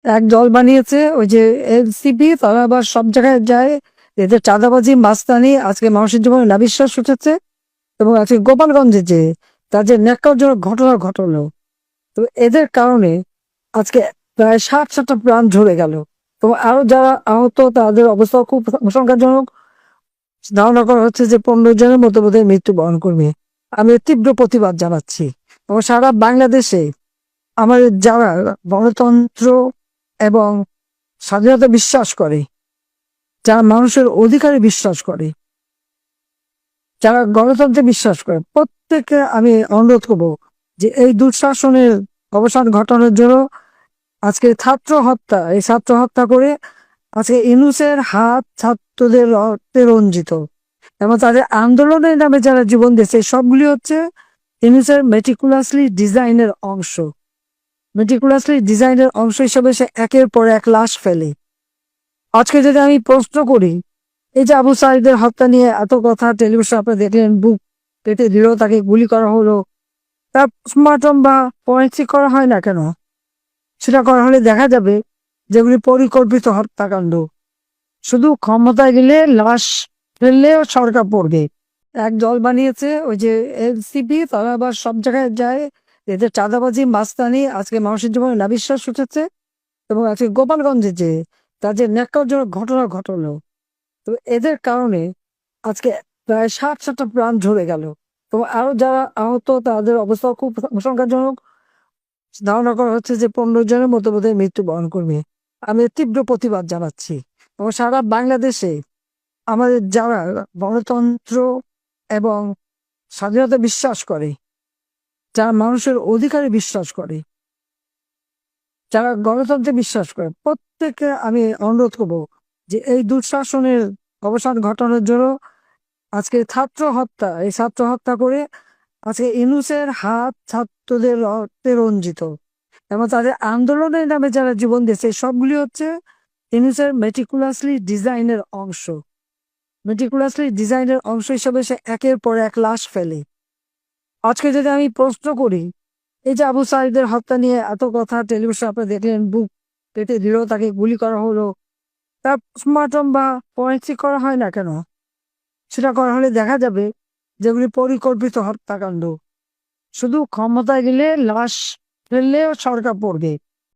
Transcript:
এক দল বানিয়েছে ওই যে এনসিপি, তারা আবার সব জায়গায় যায়। এদের চাঁদাবাজি মাস্তানি আজকে মানুষের জীবনে নাবিশ্বাস উঠেছে। এবং আজকে গোপালগঞ্জে যে তাদের ন্যাক্কারজনক ঘটনা ঘটলো, তো এদের কারণে আজকে প্রায় 60-70টা প্রাণ ঝরে গেল। এবং আরো যারা আহত তাদের অবস্থা খুব আশঙ্কাজনক। ধারণা করা হচ্ছে যে 15 জনের মতো বোধহয় মৃত্যুবরণ করবে। আমি এর তীব্র প্রতিবাদ জানাচ্ছি। এবং সারা বাংলাদেশে আমাদের যারা গণতন্ত্র এবং স্বাধীনতা বিশ্বাস করে, যারা মানুষের অধিকারে বিশ্বাস করে, যারা গণতন্ত্রে বিশ্বাস করে, প্রত্যেককে আমি অনুরোধ করবো যে এই দুঃশাসনের অবসান ঘটানোর জন্য আজকে এই ছাত্র হত্যা করে আজকে ইউনূসের হাত ছাত্রদের রক্তে রঞ্জিত এবং তাদের আন্দোলনের নামে যারা জীবন দিয়েছে সবগুলি হচ্ছে ইউনূসের মেটিকুলাসলি ডিজাইনের অংশ হিসেবে সে একের পর এক লাশ ফেলে। আজকে যদি আমি প্রশ্ন করি, এই যে আবু সাঈদের হত্যা নিয়ে এত কথা টেলিভিশন আপনি দেখলেন, বুক পেতে দিল, তাকে গুলি করা হলো, তার পোস্টমর্টম বা ফরেনসিক করা হয় না কেন? সেটা করা হলে দেখা যাবে যেগুলি পরিকল্পিত হত্যাকাণ্ড। শুধু ক্ষমতায় গেলে লাশ ফেললেও সরকার পড়বে। এক দল বানিয়েছে ওই যে এনসিপি, তারা আবার সব জায়গায় যায়। এদের চাঁদাবাজি মাস্তানি আজকে মানুষের জীবনে নাবিশ্বাস উঠেছে। এবং আজকে গোপালগঞ্জে যে তাদের ন্যাক্কারজনক ঘটনা ঘটলো, তো এদের কারণে আজকে প্রায় 60-70টা প্রাণ ঝরে গেল। এবং আরো যারা আহত তাদের অবস্থা খুব আশঙ্কাজনক। ধারণা করা হচ্ছে যে 15 জনের মতো বোধহয় মৃত্যুবরণ করবে। আমি এর তীব্র প্রতিবাদ জানাচ্ছি। এবং সারা বাংলাদেশে আমাদের যারা গণতন্ত্র এবং স্বাধীনতা বিশ্বাস করে, যারা মানুষের অধিকারে বিশ্বাস করে, যারা গণতন্ত্রে বিশ্বাস করে, প্রত্যেককে আমি অনুরোধ করবো যে এই দুঃশাসনের অবসান ঘটানোর জন্য আজকে এই ছাত্র হত্যা করে আজকে ইউনূসের হাত ছাত্রদের রক্তে রঞ্জিত এবং তাদের আন্দোলনের নামে যারা জীবন দিয়েছে সবগুলি হচ্ছে ইউনূসের মেটিকুলাসলি ডিজাইনের অংশ হিসেবে সে একের পর এক লাশ ফেলে। আজকে যদি আমি প্রশ্ন করি, এই যে আবু সাঈদের হত্যা নিয়ে এত কথা টেলিভিশন আপনি দেখলেন, বুক পেতে দিল, তাকে গুলি করা হলো, তার পোস্টমর্টম বা ফরেনসিক করা হয় না কেন? সেটা করা হলে দেখা যাবে যেগুলি পরিকল্পিত হত্যাকাণ্ড। শুধু ক্ষমতায় গেলে লাশ ফেললেও সরকার পড়বে।